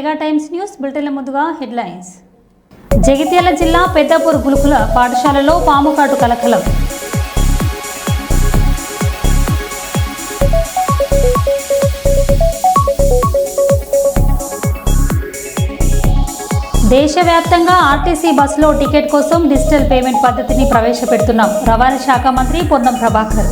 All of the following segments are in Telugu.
మెగా టైమ్స్ న్యూస్ బులెటిన్ల ముందుగా హెడ్లైన్స్. జగిత్యాల జిల్లా పెద్దపూర్ గురుకుల పాఠశాలలో పాము కాటు కలకలం. దేశవ్యాప్తంగా ఆర్టీసీ బస్సులో టికెట్ కోసం డిజిటల్ పేమెంట్ పద్ధతిని ప్రవేశపెడుతున్నాం. రవాణా శాఖ మంత్రి పొన్నం ప్రభాకర్.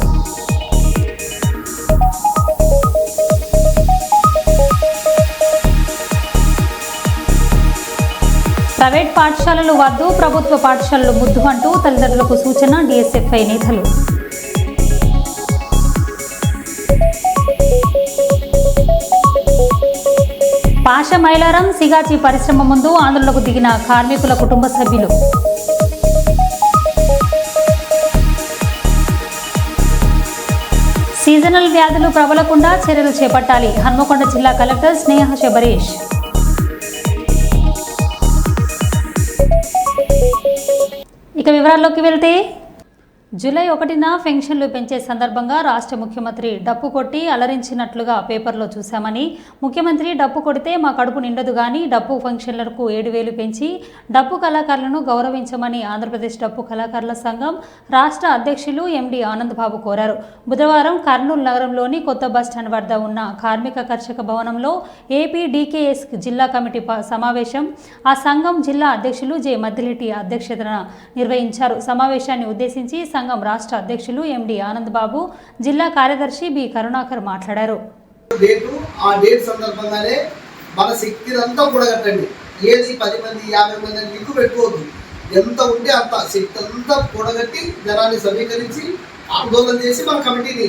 ప్రైవేట్ పాఠశాలలు వద్దు, ప్రభుత్వ పాఠశాలలు ముద్దు అంటూ తల్లిదండ్రులకు సూచన. DSFI నేతలు. పాష మైలారం సిగాచి పరిశ్రమ ముందు ఆందోళనకు దిగిన కార్మికుల కుటుంబ సభ్యులు. సీజనల్ వ్యాధులు ప్రబలకుండా చర్యలు చేపట్టాలి. హన్మకొండ జిల్లా కలెక్టర్ స్నేహ శబరీష్. ఇక వివరాల్లోకి వెళ్తే, జూలై 1న పెన్షన్లు పెంచే సందర్భంగా రాష్ట్ర ముఖ్యమంత్రి డప్పు కొట్టి అలరించినట్లుగా పేపర్లో చూశామని, ముఖ్యమంత్రి డప్పు కొడితే మా కడుపు నిండదు కానీ డప్పు పెన్షన్లకు 7,000 పెంచి డప్పు కళాకారులను గౌరవించమని ఆంధ్రప్రదేశ్ డప్పు కళాకారుల సంఘం రాష్ట్ర అధ్యక్షులు MD ఆనంద్ బాబు కోరారు. బుధవారం కర్నూలు నగరంలోని కొత్త బస్టాండ్ వద్ద ఉన్న కార్మిక కర్షక భవనంలో ఏపీ DKS జిల్లా కమిటీ సమావేశం ఆ సంఘం జిల్లా అధ్యక్షులు జె మద్దిరెడ్డి అధ్యక్షతన నిర్వహించారు. సమావేశాన్ని ఉద్దేశించి సంఘం రాష్ట్ర అధ్యక్షులు MD ఆనంద్ బాబు, జిల్లా కార్యదర్శి బి కరుణాకర్ మాట్లాడారు. ఆ డేట్ సందర్భంగానే మన శక్తినంతా కూడగట్టండి. ఏది 10 మంది 50 మంది అని లింకు పెట్టుకోవద్దు. ఎంత ఉంటే అంత శక్తి అంతా కూడగట్టి జనాన్ని సమీకరించి ఆందోళన చేసి మన కమిటీని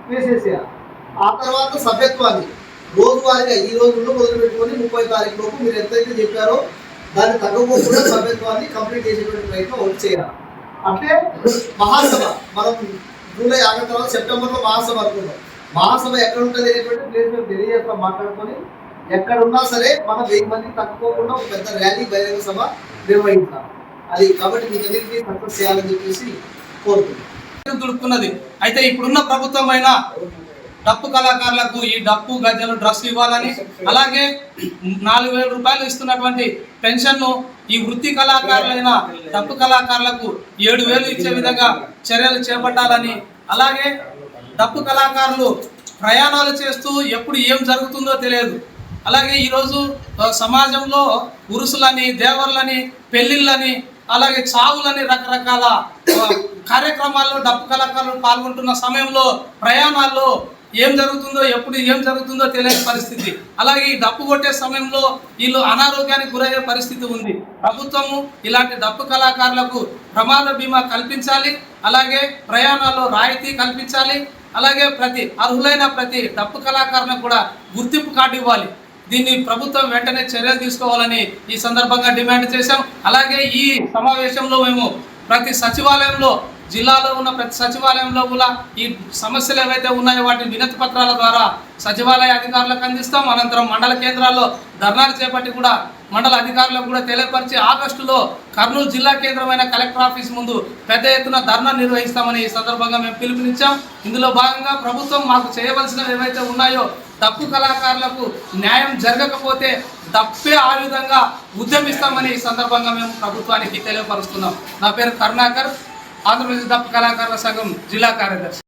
వేసేసేయాలి. ఆ తర్వాత సభ్యత్వాన్ని రోజువారీగా ఈ రోజు నుండి మొదలు పెట్టుకొని 30 తారీఖు లోపు మీరు ఎంతైతే చెప్పారో దాన్ని తగ్గకుండా సభ్యత్వాన్ని కంప్లీట్ చేసేటువంటి ప్రయత్నం ఒకటి చేయాలి. అంటే మహాసభ మనం జూలై ఆగస్టు తర్వాత సెప్టెంబర్లో మహాసభ అనుకున్నాం. మహాసభ ఎక్కడ ఉంటుంది అనేటువంటి ప్లేస్ మేము తెలియజేస్తాం. మాట్లాడుకొని ఎక్కడున్నా సరే మనం 1000 మందికి తక్కువకుండా ఒక పెద్ద ర్యాలీ బహిరంగ సభ నిర్వహించాం. అది కాబట్టి మీకు అందరికీ సక్సెస్ చేయాలని చెప్పేసి కోరుకుంటున్నది. అయితే ఇప్పుడున్న ప్రభుత్వం అయినా డప్పు కళాకారులకు ఈ డప్పు గజ్జలు డ్రస్ ఇవ్వాలని, అలాగే 4,000 రూపాయలు ఇస్తున్నటువంటి పెన్షన్ను ఈ వృత్తి కళాకారులైన డప్పు కళాకారులకు 7,000 ఇచ్చే విధంగా చర్యలు చేపట్టాలని, అలాగే డప్పు కళాకారులు ప్రయాణాలు చేస్తూ ఎప్పుడు ఏం జరుగుతుందో తెలియదు. అలాగే ఈరోజు సమాజంలో ఉరుసులని, దేవర్లని, పెళ్లిళ్ళని, అలాగే చావులని రకరకాల కార్యక్రమాల్లో డప్పు కళాకారులు పాల్గొంటున్న సమయంలో ప్రయాణాల్లో ఏం జరుగుతుందో ఎప్పుడు ఏం జరుగుతుందో తెలియని పరిస్థితి. అలాగే ఈ డప్పు కొట్టే సమయంలో వీళ్ళు అనారోగ్యానికి గురయ్యే పరిస్థితి ఉంది. ప్రభుత్వము ఇలాంటి డప్పు కళాకారులకు ప్రమాద బీమా కల్పించాలి, అలాగే ప్రయాణాల్లో రాయితీ కల్పించాలి, అలాగే అర్హులైన ప్రతి డప్పు కళాకారులకు కూడా గుర్తింపు కార్డు ఇవ్వాలి. దీన్ని ప్రభుత్వం వెంటనే చర్యలు తీసుకోవాలని ఈ సందర్భంగా డిమాండ్ చేశాం. అలాగే ఈ సమావేశంలో మేము ప్రతి సచివాలయంలో, జిల్లాలో ఉన్న ప్రతి సచివాలయంలో కూడా ఈ సమస్యలు ఏవైతే ఉన్నాయో వాటిని వినతి పత్రాల ద్వారా సచివాలయ అధికారులకు అందిస్తాం. అనంతరం మండల కేంద్రాల్లో ధర్నాలు చేపట్టి కూడా మండల అధికారులకు కూడా తెలియపరిచి ఆగస్టులో కర్నూలు జిల్లా కేంద్రమైన కలెక్టర్ ఆఫీస్ ముందు పెద్ద ఎత్తున ధర్నా నిర్వహిస్తామని ఈ సందర్భంగా మేము పిలుపునిచ్చాం. ఇందులో భాగంగా ప్రభుత్వం మాకు చేయవలసినవి ఏవైతే ఉన్నాయో, డప్పు కళాకారులకు న్యాయం జరగకపోతే డప్పే ఆ విధంగా ఉద్యమిస్తామని ఈ సందర్భంగా మేము ప్రభుత్వానికి తెలియపరుస్తున్నాం. నా పేరు కరుణాకర్, ఆంధ్రప్రదేశ్ డప్పు కళాకారుల సంఘం జిల్లా కార్యదర్శి.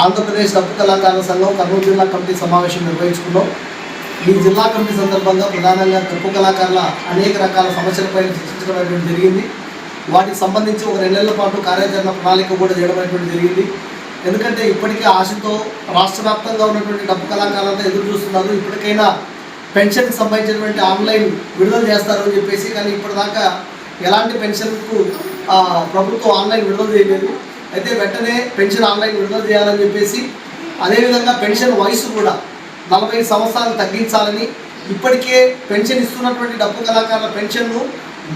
ఆంధ్రప్రదేశ్ డప్పు కళాకారుల సంఘం కర్నూలు జిల్లా కమిటీ సమావేశం నిర్వహించుకున్నాం. ఈ జిల్లా కమిటీ సందర్భంగా ప్రధానంగా డప్పు కళాకారుల అనేక రకాల సమస్యలపై చర్చించడం జరిగింది. వాటికి సంబంధించి ఒక 2 నెలల పాటు కార్యాచరణ ప్రణాళిక కూడా చేయడం జరిగింది. ఎందుకంటే ఇప్పటికే ఆశతో రాష్ట్ర వ్యాప్తంగా ఉన్నటువంటి డప్పు కళాకారులంతా ఎదురు చూస్తున్నారు. ఇప్పటికైనా పెన్షన్కి సంబంధించినటువంటి ఆన్లైన్ విడుదల చేస్తారు అని చెప్పేసి, కానీ ఇప్పటిదాకా ఎలాంటి పెన్షన్కు ప్రభుత్వం ఆన్లైన్ విడుదల చేయలేదు. అయితే వెంటనే పెన్షన్ ఆన్లైన్ విడుదల చేయాలని చెప్పేసి, అదేవిధంగా పెన్షన్ వయసు కూడా 40 సంవత్సరాలు తగ్గించాలని, ఇప్పటికే పెన్షన్ ఇస్తున్నటువంటి డప్పు కళాకారుల పెన్షన్ను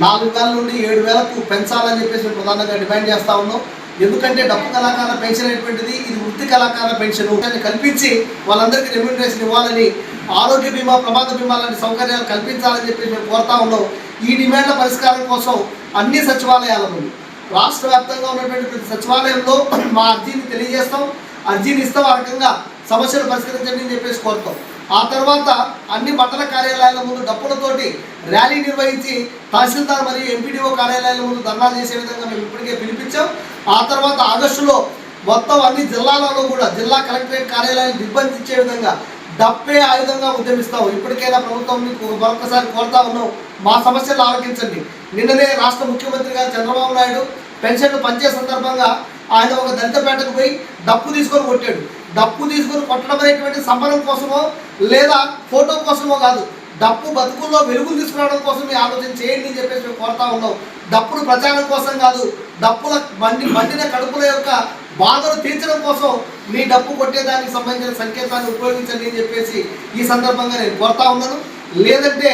4,000 నుండి 7,000కు పెంచాలని చెప్పేసి ప్రధానంగా డిమాండ్ చేస్తూ ఉన్నాం. ఎందుకంటే డప్పు కళాకారుల పెన్షన్ అనేటువంటిది ఇది వృత్తి కళాకారుల పెన్షన్ కల్పించి వాళ్ళందరికీ రెమ్యూనరేషన్ ఇవ్వాలని, ఆరోగ్య బీమా, ప్రమాద బీమా లాంటి సౌకర్యాలు కల్పించాలని చెప్పి మేము కోరుతా ఉన్నాం. ఈ డిమాండ్ల పరిష్కారం కోసం అన్ని సచివాలయాలను, రాష్ట్ర వ్యాప్తంగా ఉన్నటువంటి ప్రతి సచివాలయంలో మా అర్జీని తెలియజేస్తాం, అర్జీని ఇస్తాం. ఆ రకంగా సమస్యలు పరిష్కరించండి అని చెప్పేసి కోరుతాం. ఆ తర్వాత అన్ని మండల కార్యాలయాల ముందు డప్పులతోటి ర్యాలీ నిర్వహించి తహసీల్దార్ మరియు ఎంపీడీఓ కార్యాలయాల ముందు ధర్నాలు చేసే విధంగా మేము ఇప్పటికే పిలిపించాం. ఆ తర్వాత ఆగస్టులో మొత్తం అన్ని జిల్లాలలో కూడా జిల్లా కలెక్టరేట్ కార్యాలయాలు నిర్బంధించే విధంగా డప్పే ఆయుధంగా ఉద్యమిస్తాం. ఇప్పటికైనా ప్రభుత్వం మరొకసారి కోరుతా ఉన్నాం, మా సమస్యలు ఆలోచించండి. నిన్ననే రాష్ట్ర ముఖ్యమంత్రి గారు చంద్రబాబు నాయుడు పెన్షన్లు పంచే సందర్భంగా ఆయన ఒక దళితపేటకు పోయి డప్పు తీసుకొని కొట్టాడు. డప్పు తీసుకొని కొట్టడం అనేటువంటి సంబరం కోసమో లేదా ఫోటో కోసమో కాదు, డప్పు బతుకుల్లో వెలుగులు తీసుకురావడం కోసం మీ ఆలోచన చేయండి అని చెప్పేసి మేము కోరుతా ఉన్నాం. డప్పులు ప్రచారం కోసం కాదు, డప్పుల మండిన కడుపుల యొక్క బాధను తీర్చడం కోసం మీ డప్పు కొట్టేదానికి సంబంధించిన సంకేతాన్ని ఉపయోగించండి అని చెప్పేసి ఈ సందర్భంగా నేను కోరుతా ఉన్నాను. లేదంటే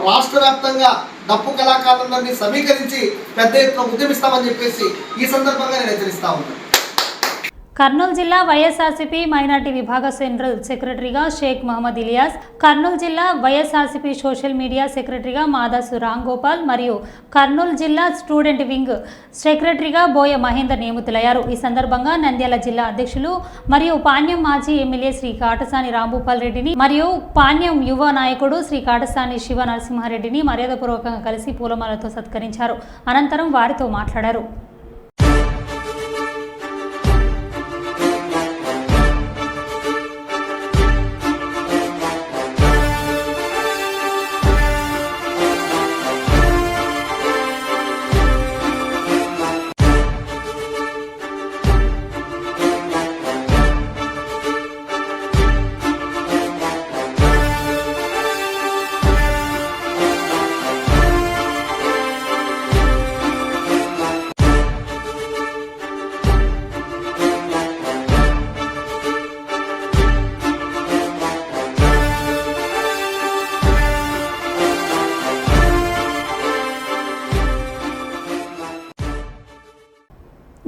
రాష్ట్ర వ్యాప్తంగా డప్పు కళాకారులందరినీ సమీకరించి పెద్ద ఎత్తున ఉద్యమిస్తామని చెప్పేసి ఈ సందర్భంగా నేను హెచ్చరిస్తా ఉన్నాను. కర్నూలు జిల్లా వైఎస్ఆర్సీపీ మైనార్టీ విభాగ జనరల్ సెక్రటరీగా షేక్ మహమ్మద్ ఇలియాస్, కర్నూలు జిల్లా వైఎస్ఆర్సీపీ సోషల్ మీడియా సెక్రటరీగా మాదాసు రామ్ గోపాల్ మరియు కర్నూలు జిల్లా స్టూడెంట్ వింగ్ సెక్రటరీగా బోయ మహేందర్ నియమితులయ్యారు. ఈ సందర్భంగా నంద్యాల జిల్లా అధ్యక్షులు మరియు పాణ్యం మాజీ ఎమ్మెల్యే శ్రీ కాటసాని రాంభూపాల్ రెడ్డిని మరియు పాణ్యం యువ నాయకుడు శ్రీ కాటసాని శివ నరసింహారెడ్డిని మర్యాదపూర్వకంగా కలిసి పూలమాలతో సత్కరించారు. అనంతరం వారితో మాట్లాడారు.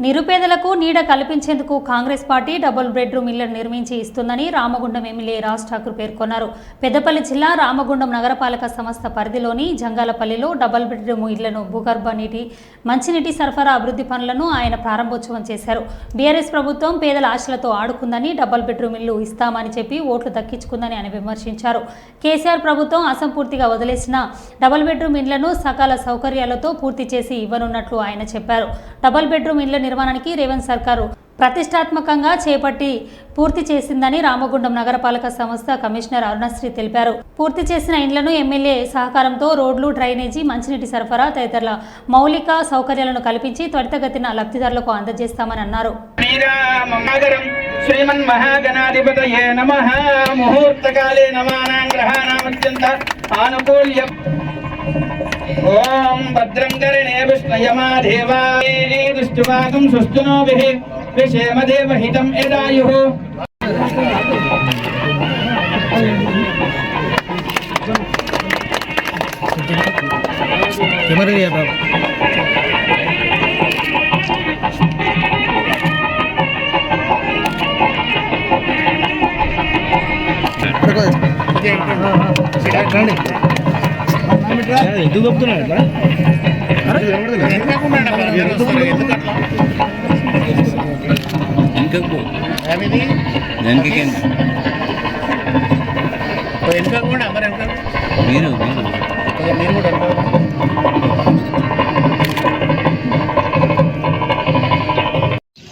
నిరుపేదలకు నీడ కల్పించేందుకు కాంగ్రెస్ పార్టీ డబుల్ బెడ్రూమ్ ఇళ్లను నిర్మించి ఇస్తుందని రామగుండం ఎమ్మెల్యే రాజ్ ఠాకూర్ పేర్కొన్నారు. పెద్దపల్లి జిల్లా రామగుండం నగరపాలక సంస్థ పరిధిలోని జంగాలపల్లిలో డబుల్ బెడ్రూమ్ ఇళ్లను భూగర్భ నీటి మంచినీటి సరఫరా అభివృద్ధి పనులను ఆయన ప్రారంభోత్సవం చేశారు. బీఆర్ఎస్ ప్రభుత్వం పేదల ఆశలతో ఆడుకుందని, డబుల్ బెడ్రూమ్ ఇళ్లు ఇస్తామని చెప్పి ఓట్లు దక్కించుకుందని ఆయన విమర్శించారు. కేసీఆర్ ప్రభుత్వం అసంపూర్తిగా వదిలేసిన డబుల్ బెడ్రూమ్ ఇళ్లను సకల సౌకర్యాలతో పూర్తి చేసి ఇవ్వనున్నట్లు ఆయన చెప్పారు. డబుల్ బెడ్రూమ్ ఇళ్ల నిర్మాణానికి రేవంత్ సర్కారు ప్రతిష్టాత్మకంగా చేపట్టి పూర్తి చేసిందని రామగుండం నగరపాలక సంస్థ కమిషనర్ అరుణశ్రీ తెలిపారు. పూర్తి చేసిన ఇండ్లను ఎమ్మెల్యే సహకారంతో రోడ్లు, డ్రైనేజీ, మంచినీటి సరఫరా తదితర మౌలిక సౌకర్యాలను కల్పించి త్వరితగతిన లబ్ధిదారులకు అందజేస్తామని అన్నారు. శ్రీమన్ మహాగణాధిపతయే నమః. ముహూర్తకాలే నవానాం గ్రహాణామత్యంత ఆనుకూల్య. ఓం భద్రం కరణే విష్ణయమా దేవాయే దుష్టువాగం సుస్తునోభిః విషేమదేవ హితం యదాయుః. ఎందుకు చెప్తున్నాడు మీరు కూడా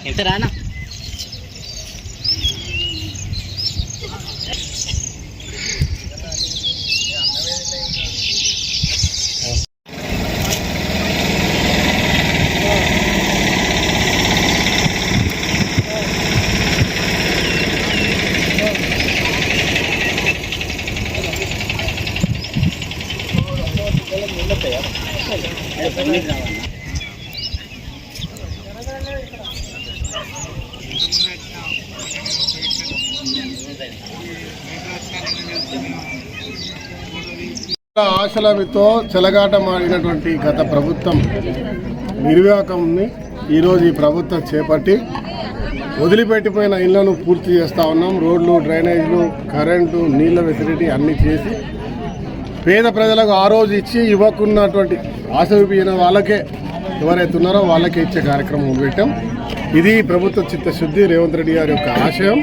ఎంత రానా ఆశలతో చెలగాటమాడినటువంటి గత ప్రభుత్వం నిర్వాహకంని ఈరోజు ఈ ప్రభుత్వం చేపట్టి వదిలిపెట్టిపోయిన ఇళ్లను పూర్తి చేస్తూ ఉన్నాం. రోడ్లు, డ్రైనేజీలు, కరెంటు, నీళ్ళ ఫెసిలిటీ అన్నీ చేసి పేద ప్రజలకు ఆ రోజు ఇచ్చి ఇవ్వకున్నటువంటి ఆశ చూపిన వాళ్ళకే ఎవరైతే ఉన్నారో వాళ్ళకే ఇచ్చే కార్యక్రమం పెట్టాం. ఇది ప్రభుత్వ చిత్తశుద్ధి, రేవంత్ రెడ్డి గారి యొక్క ఆశయం.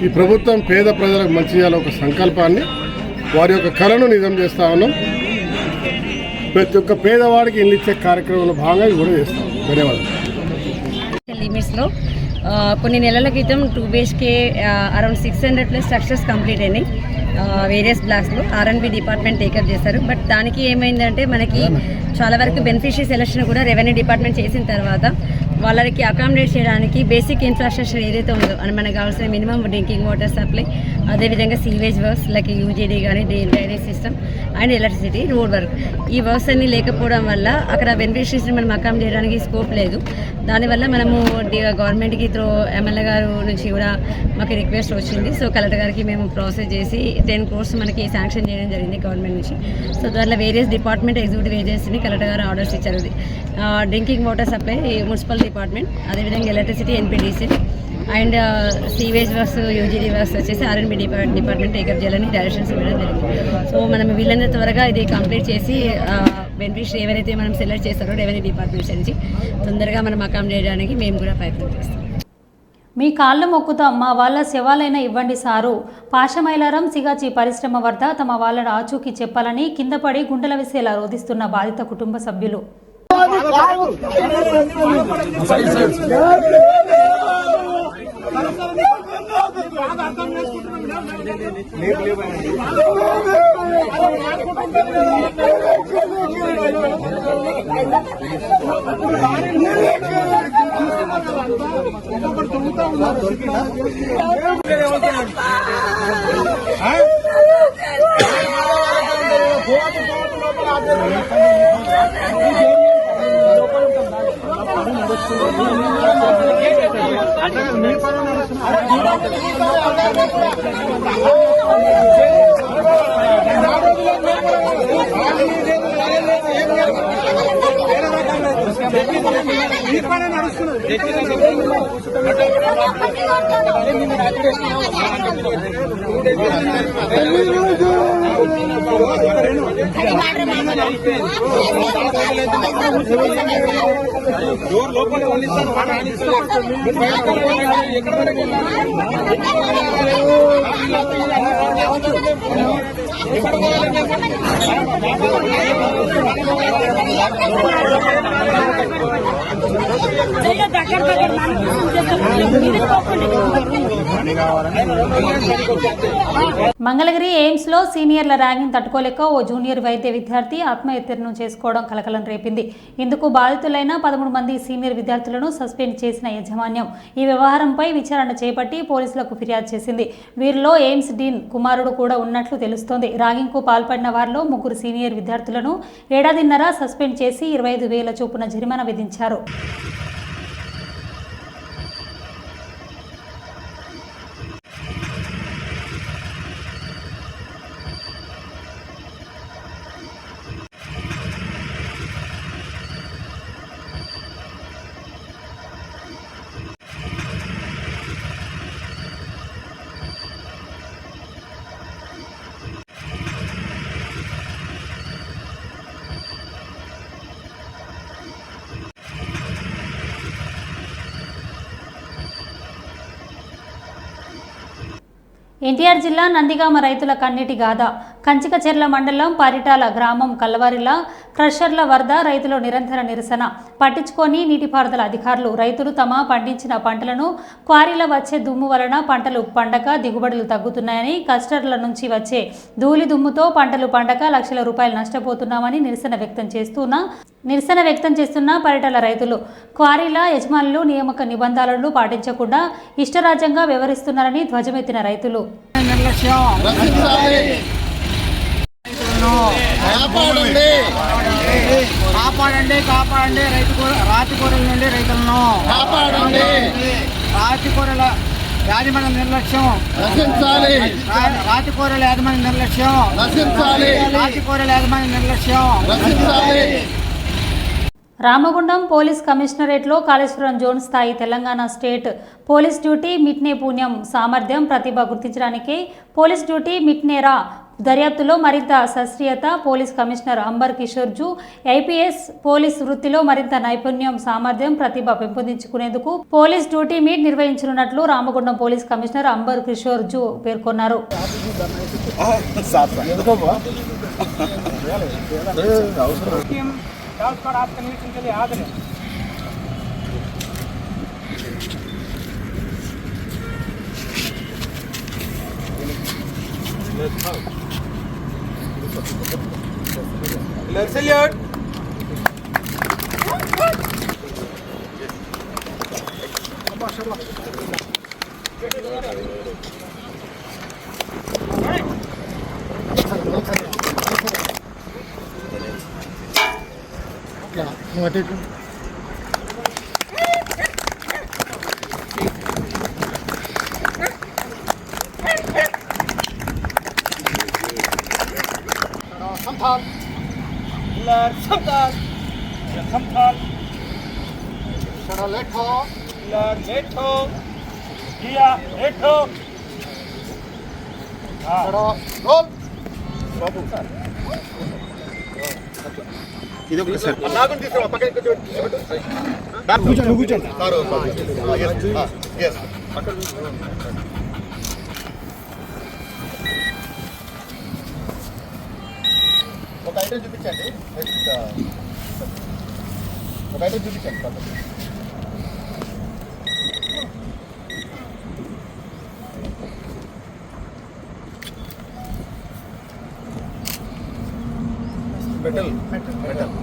ఈ ప్రభుత్వం పేద ప్రజలకు మంచి చేయాలని ఒక సంకల్పాన్ని వారి యొక్క కళను నిజం చేస్తా ఉన్నాం. ప్రతి ఒక్క పేదవాడికి ఇల్లు ఇచ్చే కార్యక్రమంలో భాగంగా ఇది కూడా చేస్తాం. ధన్యవాదాలు. లిమిట్స్లో కొన్ని నెలల క్రితం 2 BHK అరౌండ్ 600+ స్ట్రక్చర్స్ కంప్లీట్ అయినాయి. వేరియస్ బ్లాక్స్లో R&B డిపార్ట్మెంట్ టేకప్ చేశారు. బట్ దానికి ఏమైందంటే మనకి చాలా వరకు బెనిఫిషరీ సెలక్షన్ కూడా రెవెన్యూ డిపార్ట్మెంట్ చేసిన తర్వాత వాళ్ళకి అకామిడేట్ చేయడానికి బేసిక్ ఇన్ఫ్రాస్ట్రక్చర్ ఏదైతే ఉందో అని మనకు కావాల్సిన మినిమం డ్రింకింగ్ వాటర్ సప్లై, అదేవిధంగా సీవేజ్ వర్క్స్ లైక్ యూజీడీ కానీ drainage system and electricity, road work, ఈ వర్క్స్ అన్నీ లేకపోవడం వల్ల అక్కడ బెనిఫిషరీస్ని మనం అకామిడేట్ చేయడానికి స్కోప్ లేదు. దానివల్ల మనము గవర్నమెంట్కి త్రూ ఎమ్మెల్యే గారు నుంచి కూడా మాకు రిక్వెస్ట్ వచ్చింది. సో కలెక్టర్ గారికి మేము ప్రాసెస్ చేసి 10 crores మనకి శాంక్షన్ చేయడం జరిగింది గవర్నమెంట్ నుంచి. సో దాంట్లో వేరియస్ డిపార్ట్మెంట్ ఎగ్జిక్యూటివ్ ఏజెన్సీని కలెక్టర్ గారు ఆర్డర్స్ ఇచ్చారు. Drinking water supply municipal department, అదేవిధంగా electricity NPDC and sewage works UGD works వచ్చేసి R&B డిపార్ట్మెంట్ టేకప్ చేయాలని డైరెక్షన్స్ ఇవ్వడం జరిగింది. సో మనం వీళ్ళంత త్వరగా ఇది కంప్లీట్ చేసి బెనిఫిషరీ ఎవరైతే మనం సెలెక్ట్ చేస్తారో రెవెన్యూ డిపార్ట్మెంట్స్ నుంచి తొందరగా మనం అకామిడేట్ చేయడానికి మేము కూడా ప్రయత్నం చేస్తాం. మీ కాళ్ళు మొక్కుతాం, మా వాళ్ళ శవాలైనా ఇవ్వండి సారు. పాషమైలారం సిగాచి పరిశ్రమ వద్ద తమ వాళ్ళ ఆచూకీ చెప్పాలని కింద పడి గుండెల విసేలా రోధిస్తున్న బాధిత కుటుంబ సభ్యులు. మంగళగిరి ఎయిమ్స్లో సీనియర్ల ర్యాగింగ్ తట్టుకోలేక ఓ జూనియర్ వైద్య విద్యార్థి ఆత్మహత్యను చేసుకోవడం కలకలం రేపింది. ఇందుకు బాధితులైన 13 మంది సీనియర్ విద్యార్థులను సస్పెండ్ చేసిన యాజమాన్యం ఈ వ్యవహారంపై విచారణ చేపట్టి పోలీసులకు ఫిర్యాదు చేసింది. వీరిలో ఎయిమ్స్ డీన్ కుమారుడు కూడా ఉన్నట్లు తెలుస్తోంది. ర్యాగింగ్కు పాల్పడిన వారిలో 3 సీనియర్ విద్యార్థులను 1.5 ఏడాది సస్పెండ్ చేసి 25,000 చొప్పున జరిమానా విధించారు. ఎన్టీఆర్ జిల్లా నందిగామ రైతుల కన్నీటి గాథ. కంచికచెర్ల మండలం పరిటాల గ్రామం కల్లవారిల క్రషర్ల వద్ద రైతులు నిరంతర నిరసన. పట్టించుకొని నీటిపారుదల అధికారులు. రైతులు తమ పండించిన పంటలను క్వారీల వచ్చే దుమ్ము వలన పంటలు పండక దిగుబడులు తగ్గుతున్నాయని, క్లస్టర్ల నుంచి వచ్చే ధూళి దుమ్ముతో పంటలు పండక లక్షల రూపాయలు నష్టపోతున్నామని నిరసన వ్యక్తం చేస్తున్న పరిటాల రైతులు. క్వారీల యజమానులు నియామక నిబంధనలను పాటించకుండా ఇష్టరాజ్యంగా వ్యవహరిస్తున్నారని ధ్వజమెత్తిన రైతులు. కాపాడండి రాతికూరల నుండి రైతులను కాపాడండి. రాతికూరల యాజమాన్య నిర్లక్ష్యం నశించాలి. రాతికూరల యాజమాన్య నిర్లక్ష్యం నశించాలి. రాతికూరల యాజమాన్య నిర్లక్ష్యం నశించాలి. రామగుండం పోలీస్ కమిషనరేట్లో కాళేశ్వరం జోన్ స్థాయి తెలంగాణ స్టేట్ పోలీస్ డ్యూటీ మిట్నే పుణ్యం సామర్థ్యం ప్రతిభ గుర్తించడానికి పోలీస్ డ్యూటీ మిట్నేరా దర్యాప్తులో మరింత శాస్త్రీయత police commissioner Amber Kishore Jha IPS police వృత్తిలో మరింత నైపుణ్యం సామర్థ్యం ప్రతిభ పెంపొందించుకునేందుకు పోలీస్ డ్యూటీ మీట్ నిర్వహించనున్నట్లు రామగుండం పోలీస్ కమిషనర్ అంబర్ కిషోర్ జూ పేర్కొన్నారు. ఒక ఐటెం చూపించండి. ఒక ఐటెం చూపించండి.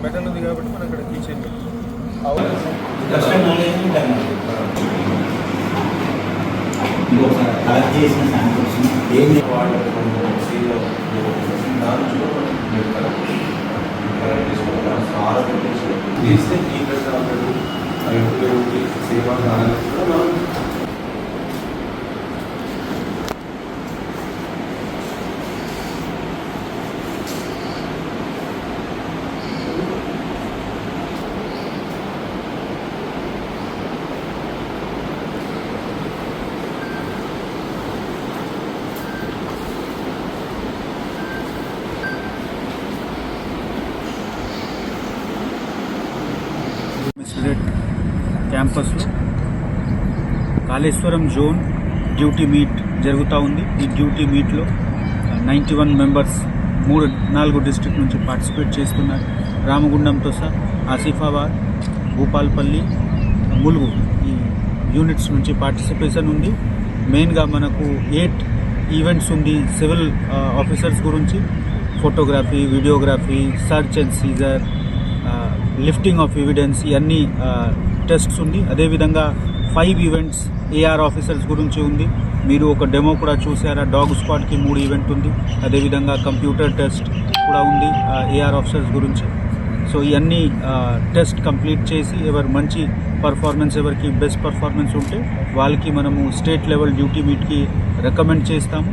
మెటల్ ఉంది కాబట్టి మనం ఇక్కడ తీసేయండి. కలెక్ట్ చేసిన శాంపిల్స్ ఏమి తీస్తే సేవా క్యాంపస్లో కాళేశ్వరం జోన్ డ్యూటీ మీట్ జరుగుతూ ఉంది. ఈ డ్యూటీ మీట్లో 91 మెంబర్స్ 4 డిస్ట్రిక్ట్ నుంచి పార్టిసిపేట్ చేస్తున్నారు. రామగుండంతో సహా ఆసిఫాబాద్, భూపాల్పల్లి, ములుగు ఈ యూనిట్స్ నుంచి పార్టిసిపేషన్ ఉంది. మెయిన్గా మనకు 8 ఈవెంట్స్ ఉంది. సివిల్ ఆఫీసర్స్ గురించి photography, videography, search and seizure, lifting of evidence, ఇవన్నీ టెస్ట్స్ ఉంది. అదేవిధంగా 5 ఈవెంట్స్ ఏఆర్ ఆఫీసర్స్ గురించి ఉంది. మీరు ఒక డెమో కూడా చూసారా. డాగ్ స్క్వాడ్కి 3 ఈవెంట్ ఉంది. అదేవిధంగా కంప్యూటర్ టెస్ట్ కూడా ఉంది ఏఆర్ ఆఫీసర్స్ గురించి. సో ఇవన్నీ టెస్ట్ కంప్లీట్ చేసి ఎవరు మంచి పర్ఫార్మెన్స్, ఎవరికి బెస్ట్ పర్ఫార్మెన్స్ ఉంటే వాళ్ళకి మనము స్టేట్ లెవెల్ డ్యూటీ మీట్కి రికమెండ్ చేస్తాము.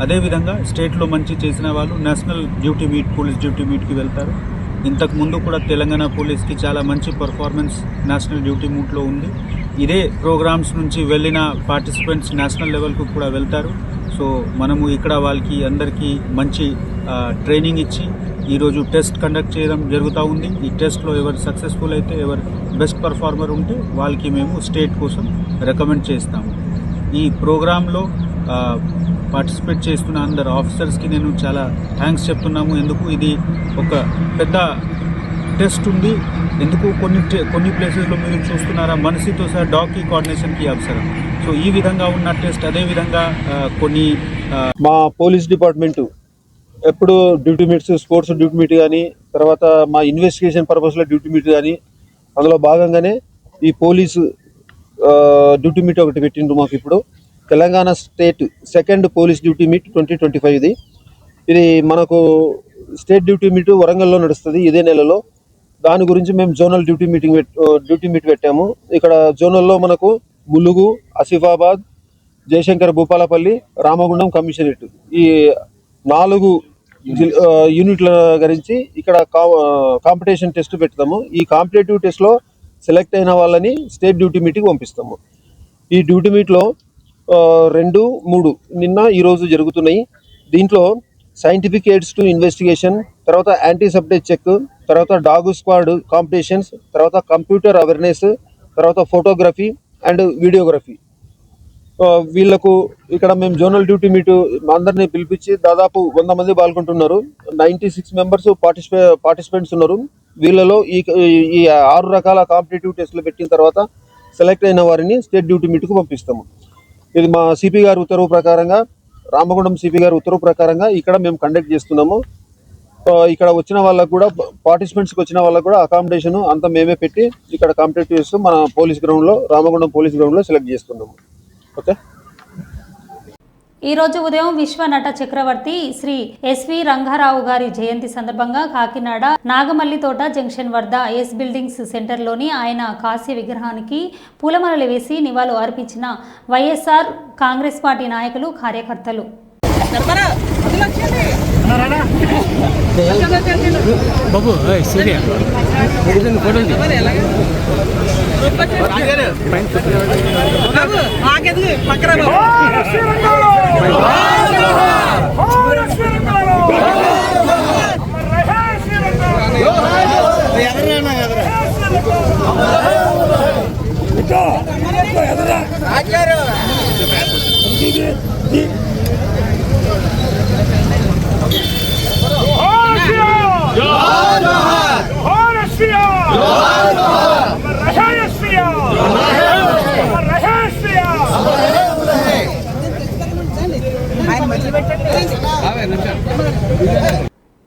అదేవిధంగా స్టేట్లో మంచి చేసిన వాళ్ళు national duty meet, police duty మీట్కి వెళ్తారు. ఇంతకుముందు కూడా తెలంగాణ పోలీస్కి చాలా మంచి పర్ఫార్మెన్స్ నేషనల్ డ్యూటీ మీట్లో ఉంది. ఇదే ప్రోగ్రామ్స్ నుంచి వెళ్ళిన పార్టిసిపెంట్స్ నేషనల్ లెవెల్కు కూడా వెళ్తారు. సో మనము ఇక్కడ వాళ్ళకి అందరికీ మంచి ట్రైనింగ్ ఇచ్చి ఈరోజు టెస్ట్ కండక్ట్ చేయడం జరుగుతూ ఉంది. ఈ టెస్ట్లో ఎవరు సక్సెస్ఫుల్ అయితే, ఎవరు బెస్ట్ పర్ఫార్మర్ ఉంటే వాళ్ళకి మేము స్టేట్ కోసం రికమెండ్ చేస్తాము. ఈ ప్రోగ్రాంలో పార్టిసిపేట్ చేస్తున్న అందరు ఆఫీసర్స్కి నేను చాలా థ్యాంక్స్ చెప్తున్నాము. ఎందుకు ఇది ఒక పెద్ద టెస్ట్ ఉంది. ఎందుకు కొన్ని ప్లేసెస్లో మీరు చూస్తున్నారా, మనిషితో సహా డాగ్కి కోఆర్డినేషన్కి అవసరం. సో ఈ విధంగా ఉన్న టెస్ట్. అదేవిధంగా కొన్ని మా పోలీస్ డిపార్ట్మెంటు ఎప్పుడు duty meets, sports duty meet కానీ, తర్వాత మా ఇన్వెస్టిగేషన్ పర్పస్లో డ్యూటీ మీట్ కానీ, అందులో భాగంగానే ఈ పోలీసు డ్యూటీ మీట్ ఒకటి పెట్టిండ్రు మాకు. ఇప్పుడు Telangana state second police duty meet 2025 ఇది మనకు స్టేట్ డ్యూటీ మీట్ వరంగల్లో నడుస్తుంది ఇదే నెలలో. దాని గురించి మేము జోనల్ డ్యూటీ మీట్ పెట్టాము. ఇక్కడ జోనల్లో మనకు ములుగు, ఆసిఫాబాద్, జయశంకర్, భూపాలపల్లి, రామగుండం, కమిషనరేట్ ఈ 4 యూనిట్ల గురించి ఇక్కడ కాంపిటీషన్ టెస్ట్ పెడతాము. ఈ కాంపిటేటివ్ టెస్ట్లో సెలెక్ట్ అయిన వాళ్ళని స్టేట్ డ్యూటీ మీట్కి పంపిస్తాము. ఈ డ్యూటీ మీట్లో 2, 3 నిన్న ఈరోజు జరుగుతున్నాయి. దీంట్లో సైంటిఫిక్ ఎయిడ్స్ టు ఇన్వెస్టిగేషన్, తర్వాత యాంటీ సబ్టేజ్ చెక్, తర్వాత డాగ్ స్క్వాడ్ కాంపిటీషన్స్, తర్వాత కంప్యూటర్ అవేర్నెస్, తర్వాత ఫోటోగ్రఫీ అండ్ వీడియోగ్రఫీ. వీళ్లకు ఇక్కడ మేము జోనల్ డ్యూటీ మీట్ అందరినీ పిలిపించి దాదాపు 100 మంది పాల్గొంటున్నారు. 96 మెంబర్స్ పార్టిసిపెంట్స్ ఉన్నారు. వీళ్ళలో ఈ 6 రకాల కాంపిటేటివ్ టెస్టులు పెట్టిన తర్వాత సెలెక్ట్ అయిన వారిని స్టేట్ డ్యూటీ మీట్కు పంపిస్తాము. ఇది మా సిపి గారి ఉత్తర్వు ప్రకారంగా, రామగుండం సిపి గారి ఉత్తర్వు ప్రకారంగా ఇక్కడ మేము కండక్ట్ చేస్తున్నాము. ఇక్కడ వచ్చిన వాళ్ళకు కూడా, పార్టిసిపెంట్స్కి వచ్చిన వాళ్ళకు కూడా అకామిడేషన్ అంతా మేమే పెట్టి ఇక్కడ కాంపిటేటివ్ చేస్తూ మన పోలీస్ గ్రౌండ్లో, రామగుండం పోలీస్ గ్రౌండ్లో సెలెక్ట్ చేస్తున్నాము. ఓకే. ఈరోజు ఉదయం విశ్వ నట చక్రవర్తి శ్రీ ఎస్వి రంగారావు గారి జయంతి సందర్భంగా కాకినాడ నాగమల్లితోట జంక్షన్ వద్ద ఎస్ బిల్డింగ్స్ సెంటర్లోని ఆయన కాంస్య విగ్రహానికి పూలమాలలు వేసి నివాళులు అర్పించిన వైఎస్ఆర్ కాంగ్రెస్ పార్టీ నాయకులు, కార్యకర్తలు.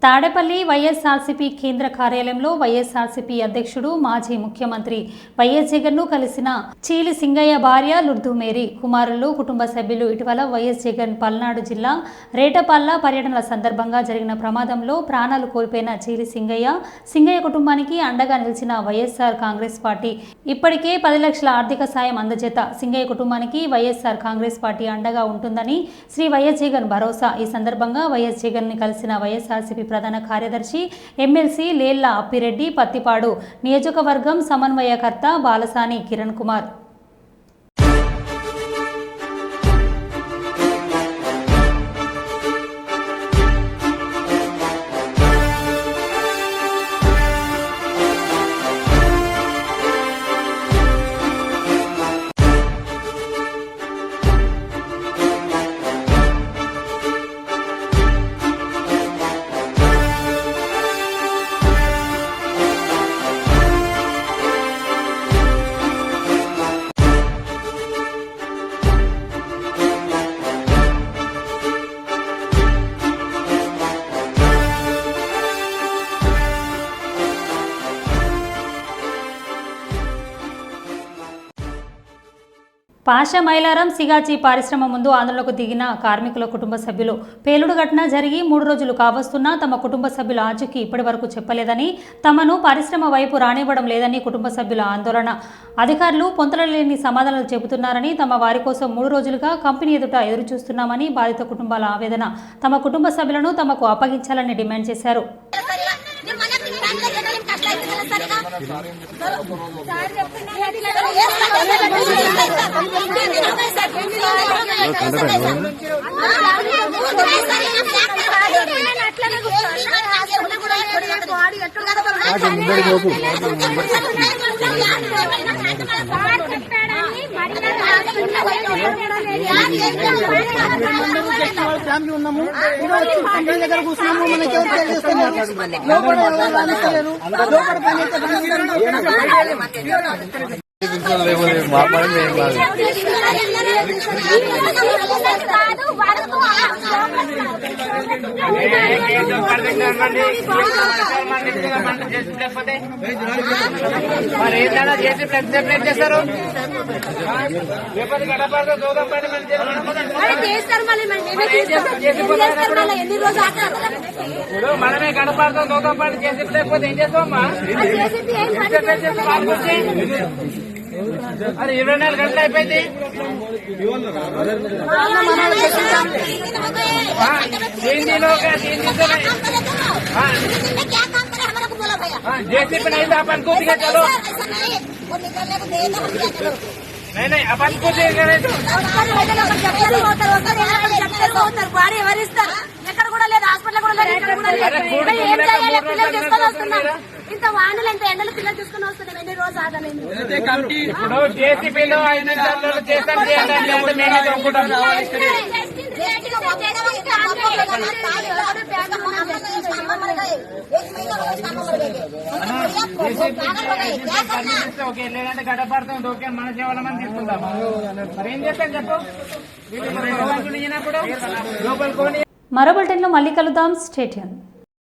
తాడేపల్లి వైఎస్ఆర్సీపీ కేంద్ర కార్యాలయంలో వైఎస్ఆర్సీపీ అధ్యక్షుడు, మాజీ ముఖ్యమంత్రి వైఎస్ జగన్ను కలిసిన చీలి సింగయ్య భార్య లుర్దు మేరీ, కుమారులు, కుటుంబ సభ్యులు. ఇటీవల వైఎస్ జగన్ పల్నాడు జిల్లా రేటపల్ల పర్యటనల సందర్భంగా జరిగిన ప్రమాదంలో ప్రాణాలు కోల్పోయిన చీలి సింగయ్య కుటుంబానికి అండగా నిలిచిన వైఎస్ఆర్ కాంగ్రెస్ పార్టీ ఇప్పటికే 10 లక్షల ఆర్థిక సాయం అందజేత సింగయ్య కుటుంబానికి వైఎస్ఆర్ కాంగ్రెస్ పార్టీ అండగా ఉంటుందని శ్రీ వైఎస్ జగన్ భరోసా. ఈ సందర్భంగా వైఎస్ జగన్ ని కలిసిన వైఎస్ఆర్సీపీ ప్రధాన కార్యదర్శి, ఎమ్మెల్సీ లేళ్ల అప్పిరెడ్డి, పత్తిపాడు నియోజకవర్గం సమన్వయకర్త బాలసాని కిరణ్ కుమార్. పాషా మైలారం సిగాచి పరిశ్రమ ముందు ఆందోళనకు దిగిన కార్మికుల కుటుంబ సభ్యులు. పేలుడు ఘటన జరిగి 3 రోజులు కావస్తున్నా తమ కుటుంబ సభ్యుల ఆచూకీ ఇప్పటి వరకు చెప్పలేదని, తమను పరిశ్రమ వైపు రానివ్వడం లేదని కుటుంబ సభ్యుల ఆందోళన. అధికారులు పొంతలలేని సమాధానాలు చెబుతున్నారని, తమ వారి కోసం 3 రోజులుగా కంపెనీ ఎదుట ఎదురు చూస్తున్నామని బాధిత కుటుంబాల ఆవేదన. తమ కుటుంబ సభ్యులను తమకు అప్పగించాలని డిమాండ్ చేశారు. ఫ్యామిలీ ఉన్నాము, కంపెనీ దగ్గర కూర్చున్నాము, మనకి ఎవరు తెలియజేస్తున్నారు లోపల రాణిస్తలేరు. లోపల పని చేస్తారు. మనమే గడపడతాం, దూరం పాటు చేసి లేకపోతే ఏం చేస్తామమ్మా? అది 24 గంటలు అయిపోయింది. जेसीपी नहीं था अपन को दिखा चलो ఎక్కడ కూడా లేదు, హాస్పిటల్ కూడా లేదు, ఇక్కడ కూడా లేదు. ఏం చేయాలి? పిల్లలు తీసుకొని వస్తున్నాం, ఇంత వానలు ఎంత ఎండలు పిల్లలు తీసుకొని వస్తున్నాం. ఎన్ని రోజు ఆగలేదు. మరో బులెటిన్లో మళ్ళీ కలుద్దాం. Stay tune.